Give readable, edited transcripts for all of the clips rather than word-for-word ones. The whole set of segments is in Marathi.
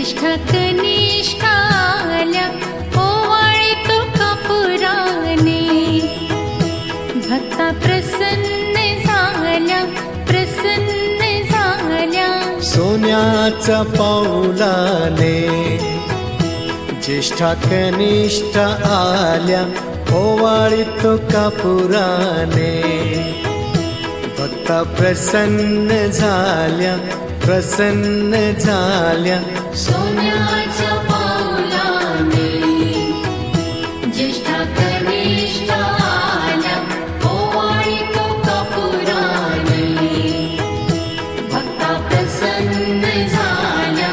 ज्येष्ठ कनिष्ठ आल्या ओवाळी तो कापुराने भक्ता प्रसन्न झाल्या सोन्याच्या पाऊलाने ज्येष्ठा कनिष्ठ आल्या ओवाळीत कापुराने भक्ता प्रसन्न झाल्या सोन्याच्या पाऊलाने ज्येष्ठा कनिष्ठ आल्या ओवाळी तो कापुराने भक्ता प्रसन्न झाल्या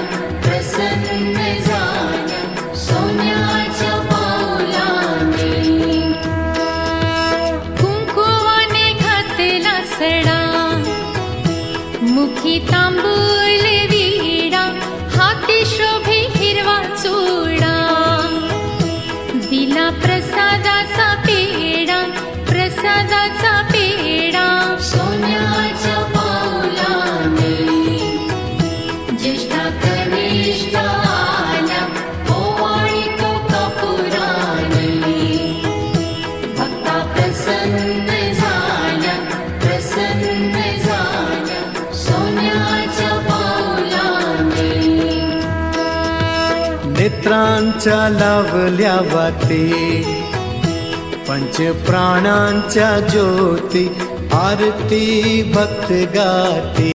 सोन्याच्या पाऊलाने कुंकुवाने घातला सडा मुखी तांबूल विडा हाती शोभे हिरवा चूडा दिला प्रसादाचा पेडा सोन्याच्या पाऊलाने ज्येष्ठा कनिष्ठ आल्या ओवाळी तो कापुराने भक्ता प्रसन्न झाल्या सोन्याच्या पाऊलाने नेत्रांच्या लावल्या वाती पंचप्राणांच्या ज्योती आरती भक्त गाती